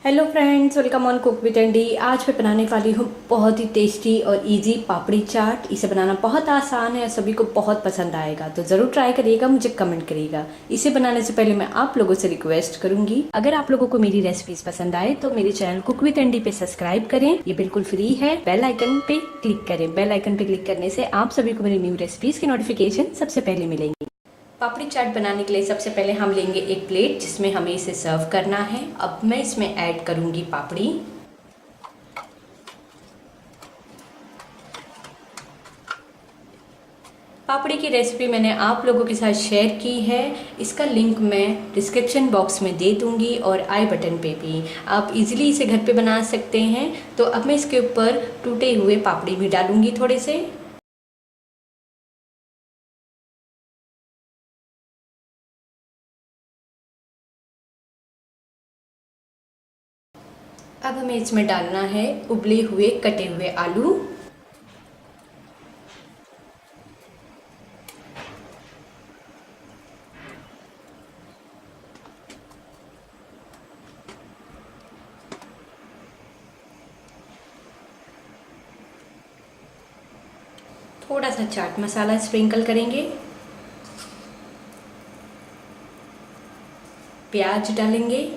Hello friends, welcome on cook with Andy. आज मैं बनाने वाली हूँ बहुत ही टेस्टी और इजी पापड़ी चाट। इसे बनाना बहुत आसान है और सभी को बहुत पसंद आएगा, तो ज़रूर ट्राई करिएगा, मुझे कमेंट करिएगा। इसे बनाने से पहले मैं आप लोगों से रिक्वेस्ट करूंगी, अगर आप लोगों को मेरी रेसिपीज पसंद आए तो मेरे चैनल कुक विद एंडी पे सब्सक्राइब करें। ये बिल्कुल फ्री है। बेल आइकन पे क्लिक करें। बेल आइकन पे क्लिक करने से आप सभी को मेरी न्यू रेसिपीज की नोटिफिकेशन सबसे पहले मिलेंगी। पापड़ी चाट बनाने के लिए सबसे पहले हम लेंगे एक प्लेट जिसमें हमें इसे सर्व करना है। अब मैं इसमें ऐड करूंगी पापड़ी। पापड़ी की रेसिपी मैंने आप लोगों के साथ शेयर की है। इसका लिंक मैं डिस्क्रिप्शन बॉक्स में दे दूंगी और आई बटन पे भी। आप इजीली इसे घर पे बना सकते हैं। तो अब मैं इसके ऊपर टूटे हुए पापड़ी भी डालूंगी थोड़े से। अब हमें इसमें डालना है उबले हुए कटे हुए आलू। थोड़ा सा चाट मसाला स्प्रिंकल करेंगे। प्याज डालेंगे।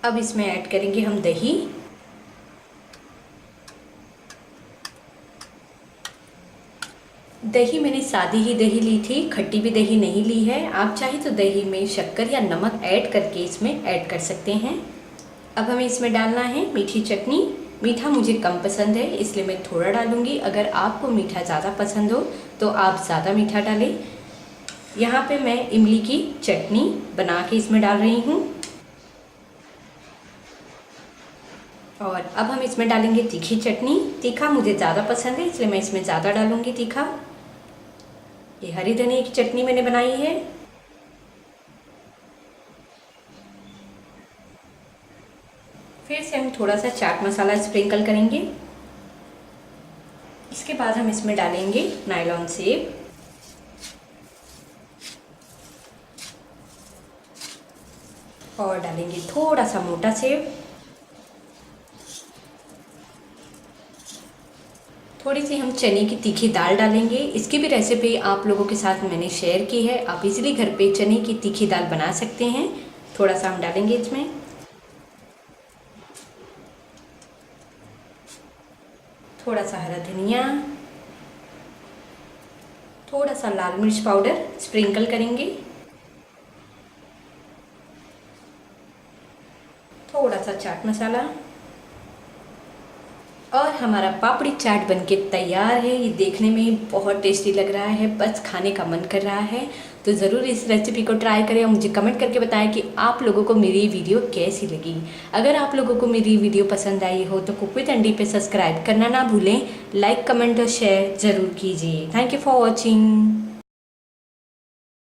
अब इसमें ऐड करेंगे हम दही। दही मैंने सादी ही दही ली थी, खट्टी भी दही नहीं ली है। आप चाहे तो दही में शक्कर या नमक ऐड करके इसमें ऐड कर सकते हैं। अब हमें इसमें डालना है मीठी चटनी। मीठा मुझे कम पसंद है इसलिए मैं थोड़ा डालूंगी। अगर आपको मीठा ज़्यादा पसंद हो तो आप ज़्यादा मीठा डालें। यहाँ पे मैं इमली की चटनी बना के इसमें डाल रही हूँ। और अब हम इसमें डालेंगे तीखी चटनी। तीखा मुझे ज़्यादा पसंद है इसलिए मैं इसमें ज़्यादा डालूंगी तीखा। ये हरी धनिया की चटनी मैंने बनाई है। फिर से हम थोड़ा सा चाट मसाला स्प्रिंकल करेंगे। इसके बाद हम इसमें डालेंगे नायलॉन सेव। और डालेंगे थोड़ा सा मोटा सेव। थोड़ी सी हम चने की तीखी दाल डालेंगे। इसकी भी रेसिपी आप लोगों के साथ मैंने शेयर की है। आप इजीली घर पे चने की तीखी दाल बना सकते हैं। थोड़ा सा हम डालेंगे इसमें। थोड़ा सा हरा धनिया, थोड़ा सा लाल मिर्च पाउडर स्प्रिंकल करेंगे। थोड़ा सा चाट मसाला। और हमारा पापड़ी चाट बनके तैयार है। ये देखने में बहुत टेस्टी लग रहा है, बस खाने का मन कर रहा है। तो ज़रूर इस रेसिपी को ट्राई करें और मुझे कमेंट करके बताएं कि आप लोगों को मेरी वीडियो कैसी लगी। अगर आप लोगों को मेरी वीडियो पसंद आई हो तो कुक विद एंडी पे सब्सक्राइब करना ना भूलें। लाइक, कमेंट और शेयर ज़रूर कीजिए। Thank you for watching.